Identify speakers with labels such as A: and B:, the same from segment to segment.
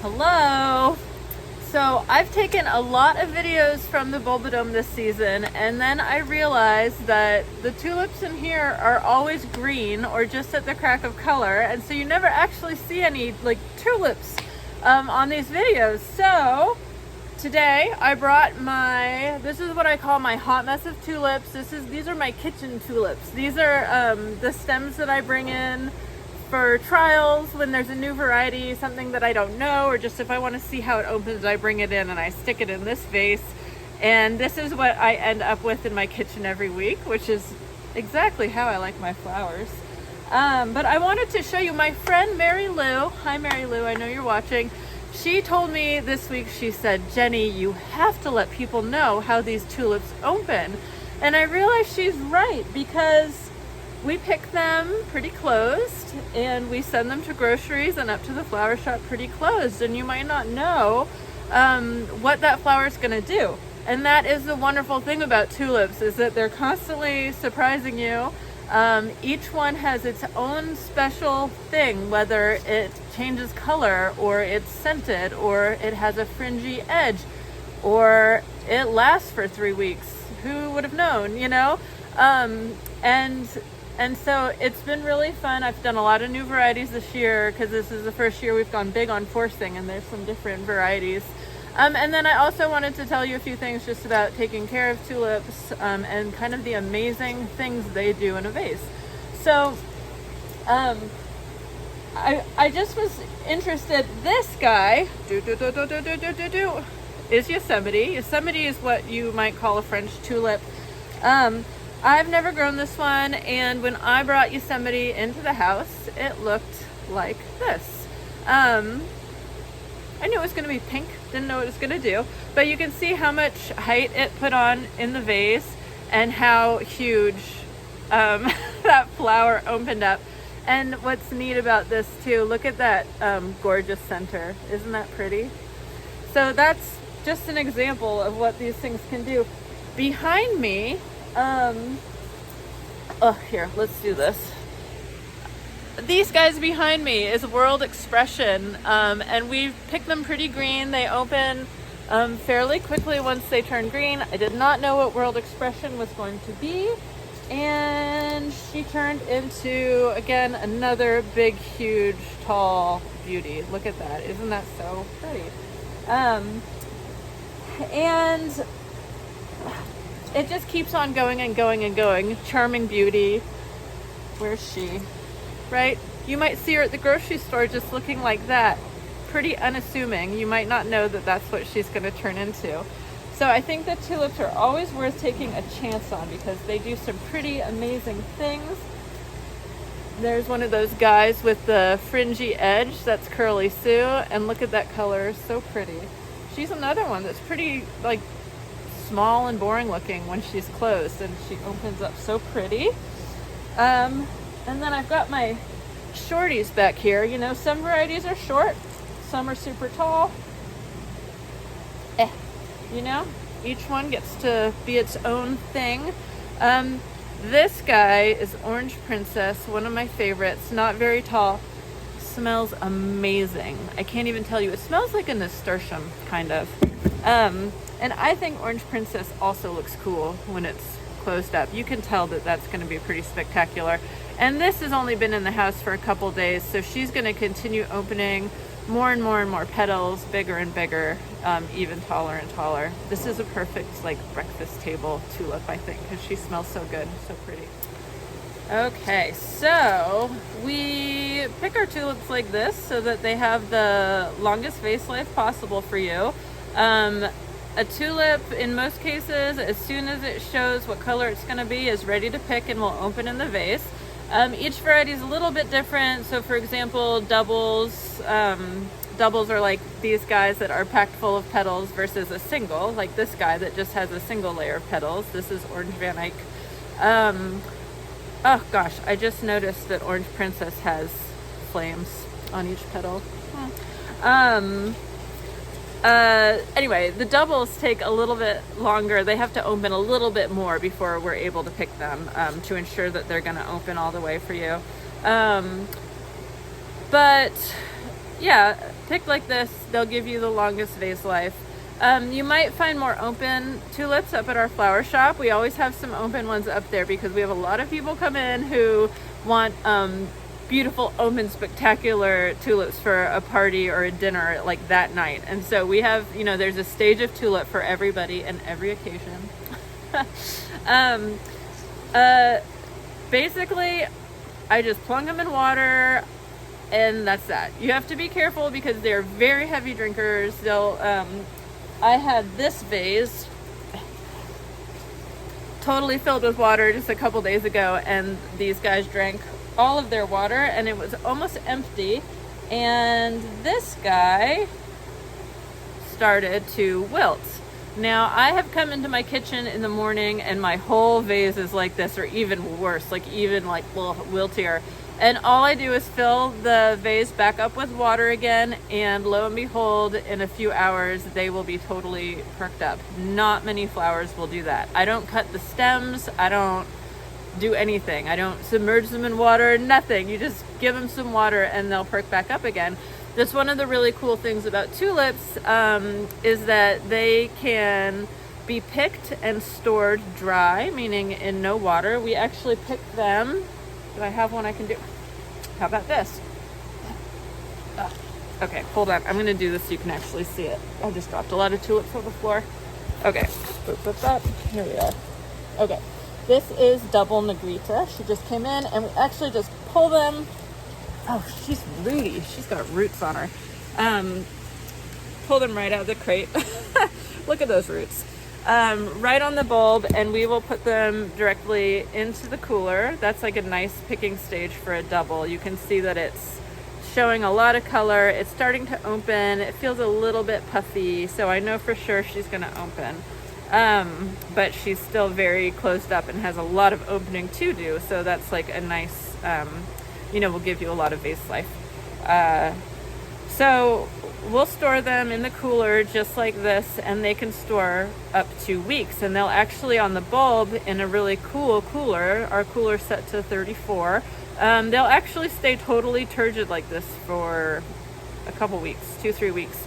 A: Hello. So I've taken a lot of videos from the Bulbadome this season, and then I realized that the tulips in here are always green or just at the crack of color, and so you never actually see any like tulips on these videos. So today I brought this is what I call my hot mess of tulips. These are my kitchen tulips. These are the stems that I bring in for trials when there's a new variety, something that I don't know, or just if I want to see how it opens, I bring it in and I stick it in this vase. And this is what I end up with in my kitchen every week, which is exactly how I like my flowers. But I wanted to show you my friend Mary Lou. Hi Mary Lou, I know you're watching. She told me this week, she said, Jenny, you have to let people know how these tulips open. And I realized she's right, because we pick them pretty closed and we send them to groceries and up to the flower shop pretty closed, and you might not know what that flower is going to do. And that is the wonderful thing about tulips, is that they're constantly surprising you. Each one has its own special thing, whether it changes color or it's scented or it has a fringy edge or it lasts for 3 weeks. Who would have known, you know? And so it's been really fun. I've done a lot of new varieties this year because this is the first year we've gone big on forcing, and there's some different varieties. And then I also wanted to tell you a few things just about taking care of tulips and kind of the amazing things they do in a vase. So I just was interested. This guy is Yosemite. Yosemite is what you might call a French tulip. I've never grown this one, and when I brought Yosemite into the house, it looked like this. I knew it was going to be pink, didn't know what it was going to do, but you can see how much height it put on in the vase and how huge that flower opened up. And what's neat about this too, look at that gorgeous center. Isn't that pretty? So that's just an example of what these things can do. Behind me, here, let's do this. These guys behind me is World Expression, and we picked them pretty green. They open fairly quickly once they turn green. I did not know what World Expression was going to be, and she turned into, again, another big, huge, tall beauty. Look at that. Isn't that so pretty? And it just keeps on going and going and going. Charming beauty. Where's she? Right? You might see her at the grocery store just looking like that. Pretty unassuming. You might not know that that's what she's going to turn into. So I think that tulips are always worth taking a chance on because they do some pretty amazing things. There's one of those guys with the fringy edge. That's Curly Sue. And look at that color. So pretty. She's another one that's pretty, like, small and boring looking when she's closed, and she opens up so pretty. And then I've got my shorties back here. You know, some varieties are short, some are super tall. You know, each one gets to be its own thing. This guy is Orange Princess, one of my favorites. Not very tall, smells amazing. I can't even tell you, it smells like a nasturtium kind of. And I think Orange Princess also looks cool when it's closed up. You can tell that that's going to be pretty spectacular. And this has only been in the house for a couple days, so she's going to continue opening more and more and more petals, bigger and bigger, even taller and taller. This is a perfect, like, breakfast table tulip, I think, because she smells so good, so pretty. Okay, so we pick our tulips like this so that they have the longest vase life possible for you. A tulip, in most cases, as soon as it shows what color it's going to be, is ready to pick and will open in the vase. Each variety is a little bit different. So, for example, doubles are like these guys that are packed full of petals versus a single, like this guy that just has a single layer of petals. This is Orange Van Eyck. Oh gosh, I just noticed that Orange Princess has flames on each petal. Anyway, the doubles take a little bit longer. They have to open a little bit more before we're able to pick them to ensure that they're going to open all the way for you. But yeah, picked like this, they'll give you the longest vase life. You might find more open tulips up at our flower shop. We always have some open ones up there because we have a lot of people come in who want beautiful, open, spectacular tulips for a party or a dinner like that night. And so we have, you know, there's a stage of tulip for everybody and every occasion. Basically, I just plunk them in water, and that's that. You have to be careful because they're very heavy drinkers. They'll, I had this vase totally filled with water just a couple days ago, and these guys drank all of their water and it was almost empty, and this guy started to wilt. Now I have come into my kitchen in the morning and my whole vase is like this, or even worse, like even like wiltier. And all I do is fill the vase back up with water again, and lo and behold, in a few hours, they will be totally perked up. Not many flowers will do that. I don't cut the stems. I don't do anything. I don't submerge them in water, nothing. You just give them some water and they'll perk back up again. That's one of the really cool things about tulips, is that they can be picked and stored dry, meaning in no water. We actually pick them. Do I have one I can do? How about this? Okay, hold on. I'm going to do this so you can actually see it. I just dropped a lot of tulips on the floor. Okay, boop, boop, boop. Here we are. Okay, this is double Negrita. She just came in and we actually just pull them. Oh, she's rooty. She's got roots on her. Pull them right out of the crate. Look at those roots. Right on the bulb, and we will put them directly into the cooler. That's like a nice picking stage for a double. You can see that it's showing a lot of color. It's starting to open. It feels a little bit puffy, so I know for sure she's going to open. But she's still very closed up and has a lot of opening to do, so that's like a nice, will give you a lot of vase life. So we'll store them in the cooler just like this, and they can store up to weeks. And they'll actually, on the bulb, in a really cool cooler, our cooler set to 34, they'll actually stay totally turgid like this for a couple weeks, 2-3 weeks.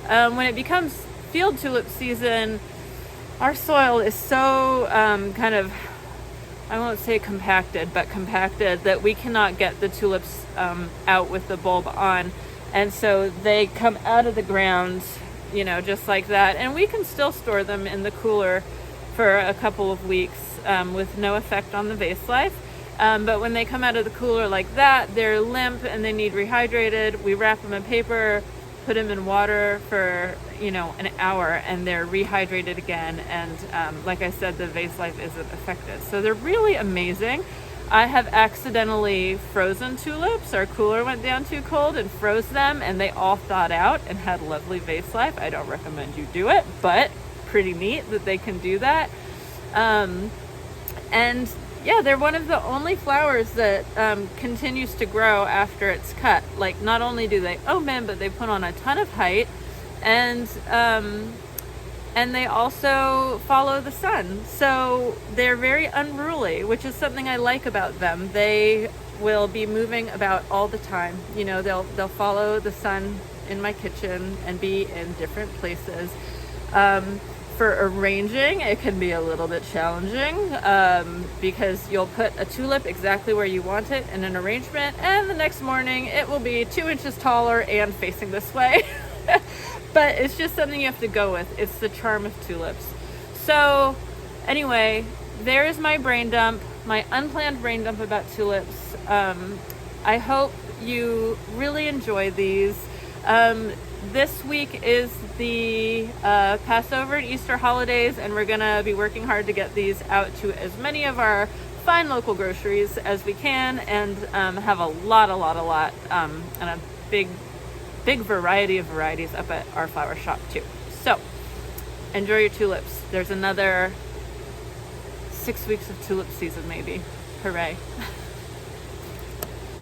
A: When it becomes field tulip season, our soil is so I won't say compacted, but compacted that we cannot get the tulips out with the bulb on. And so they come out of the ground, just like that. And we can still store them in the cooler for a couple of weeks with no effect on the vase life. But when they come out of the cooler like that, they're limp and they need rehydrated. We wrap them in paper, put them in water for, an hour, and they're rehydrated again. And like I said, the vase life isn't affected. So they're really amazing. I have accidentally frozen tulips. Our cooler went down too cold and froze them, and they all thawed out and had lovely vase life. I don't recommend you do it, but pretty neat that they can do that. And yeah, they're one of the only flowers that continues to grow after it's cut. Like, not only do they open, but they put on a ton of height, and they also follow the sun. So they're very unruly, which is something I like about them. They will be moving about all the time. They'll follow the sun in my kitchen and be in different places. For arranging, it can be a little bit challenging because you'll put a tulip exactly where you want it in an arrangement, and the next morning it will be 2 inches taller and facing this way. But it's just something you have to go with. It's the charm of tulips. So anyway, there is my brain dump, my unplanned brain dump about tulips. I hope you really enjoy these. This week is the Passover and Easter holidays, and we're going to be working hard to get these out to as many of our fine local groceries as we can, and have a lot, and a big variety of varieties up at our flower shop too. So enjoy your tulips. There's another 6 weeks of tulip season maybe. Hooray.